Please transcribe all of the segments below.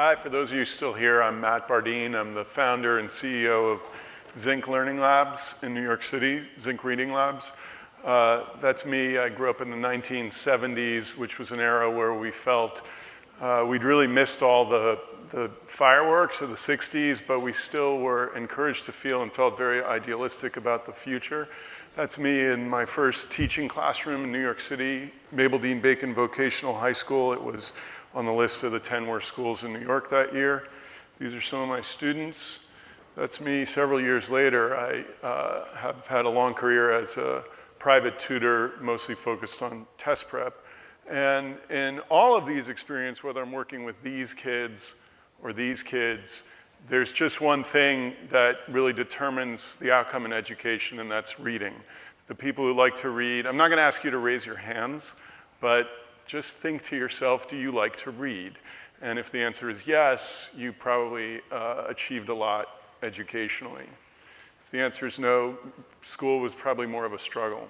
Hi, for those of you still here, I'm Matt Bardeen. I'm the founder and CEO of Zinc Learning Labs in New York City, Zinc Reading Labs. That's me. I grew up in the 1970s, which was an era where we felt we'd really missed all the fireworks of the 60s, but we still were encouraged to feel and felt very idealistic about the future. That's me in my first teaching classroom in New York City, Mabel Dean Bacon Vocational High School. It was on the list of the 10 worst schools in New York that year. These are some of my students. That's me several years later. I have had a long career as a private tutor, mostly focused on test prep. And in all of these experiences, whether I'm working with these kids or these kids, there's just one thing that really determines the outcome in education, and that's reading. The people who like to read, I'm not going to ask you to raise your hands, but just think to yourself, do you like to read? And if the answer is yes, you probably achieved a lot educationally. If the answer is no, school was probably more of a struggle.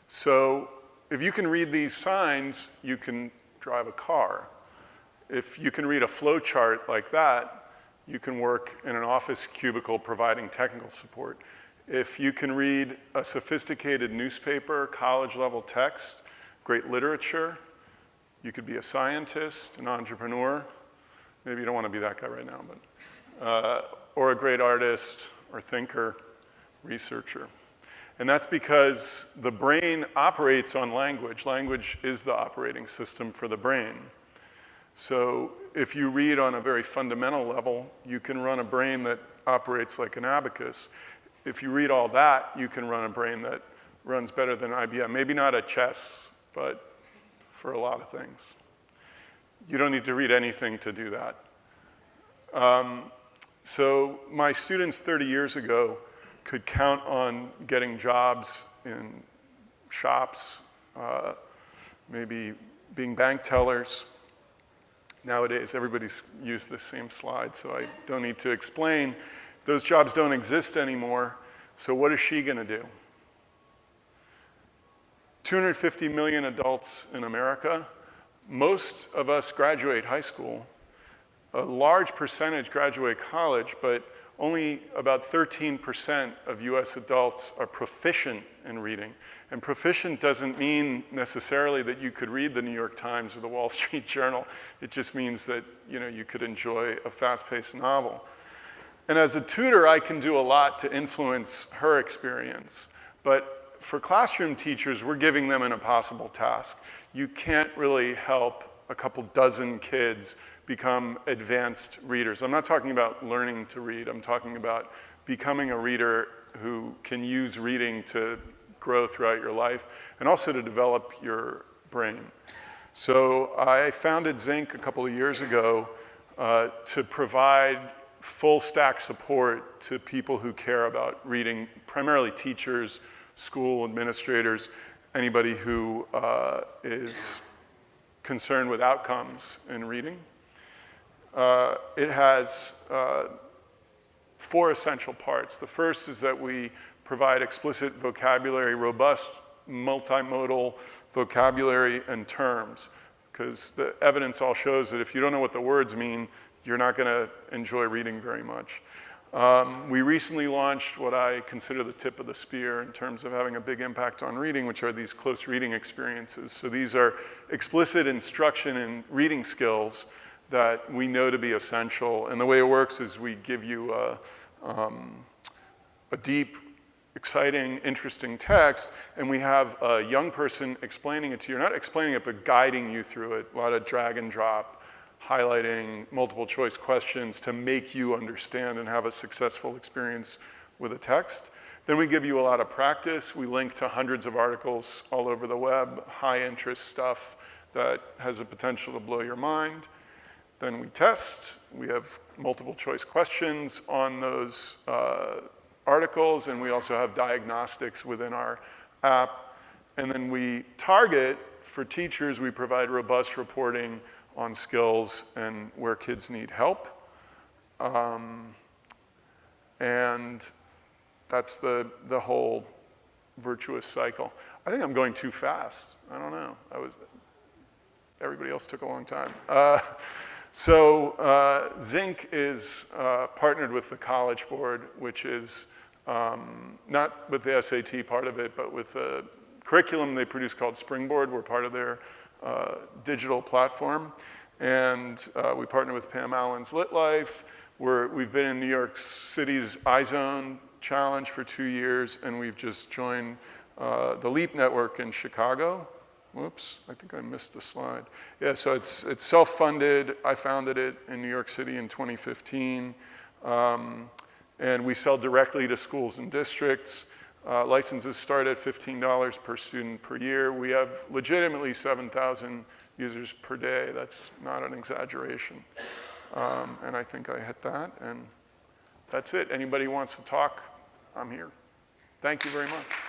So if you can read these signs, you can drive a car. If you can read a flow chart like that, you can work in an office cubicle providing technical support. If you can read a sophisticated newspaper, college-level text, great literature, you could be a scientist, an entrepreneur. Maybe you don't want to be that guy right now, but or a great artist or thinker, researcher. And that's because the brain operates on language. Language is the operating system for the brain. So if you read on a very fundamental level, you can run a brain that operates like an abacus. If you read all that, you can run a brain that runs better than IBM. Maybe not at chess, but for a lot of things. You don't need to read anything to do that. So my students 30 years ago could count on getting jobs in shops, maybe being bank tellers. Nowadays, everybody's used the same slide, so I don't need to explain. Those jobs don't exist anymore, so what is she going to do? 250 million adults in America. Most of us graduate high school. A large percentage graduate college, but only about 13% of US adults are proficient in reading. And proficient doesn't mean necessarily that you could read the New York Times or the Wall Street Journal. It just means that you could enjoy a fast-paced novel. And as a tutor, I can do a lot to influence her experience. But for classroom teachers, we're giving them an impossible task. You can't really help a couple dozen kids become advanced readers. I'm not talking about learning to read. I'm talking about becoming a reader who can use reading to grow throughout your life and also to develop your brain. So I founded Zinc a couple of years ago to provide full stack support to people who care about reading, primarily teachers, school administrators, anybody who is concerned with outcomes in reading. It has 4 essential parts. The first is that we provide explicit vocabulary, robust multimodal vocabulary and terms, because the evidence all shows that if you don't know what the words mean, you're not going to enjoy reading very much. We recently launched what I consider the tip of the spear in terms of having a big impact on reading, which are these close reading experiences. So these are explicit instruction in reading skills that we know to be essential. And the way it works is we give you a deep, exciting, interesting text, and we have a young person explaining it to you. Not explaining it, but guiding you through it. A lot of drag and drop, highlighting multiple choice questions to make you understand and have a successful experience with a text. Then we give you a lot of practice. We link to hundreds of articles all over the web, high interest stuff that has the potential to blow your mind. Then we test. We have multiple choice questions on those articles, and we also have diagnostics within our app. And then we target, for teachers, we provide robust reporting on skills and where kids need help. And that's the whole virtuous cycle. I think I'm going too fast. I don't know. Everybody else took a long time. So Zinc is partnered with the College Board, which is not with the SAT part of it, but with the curriculum they produce called Springboard. We're part of their digital platform. And we partner with Pam Allen's Lit Life. We've been in New York City's iZone Challenge for 2 years, and we've just joined the LEAP network in Chicago. Whoops, I think I missed the slide. Yeah, so it's self-funded. I founded it in New York City in 2015. And we sell directly to schools and districts. Licenses start at $15 per student per year. We have legitimately 7,000 users per day. That's not an exaggeration. And I think I hit that, and that's it. Anybody wants to talk, I'm here. Thank you very much.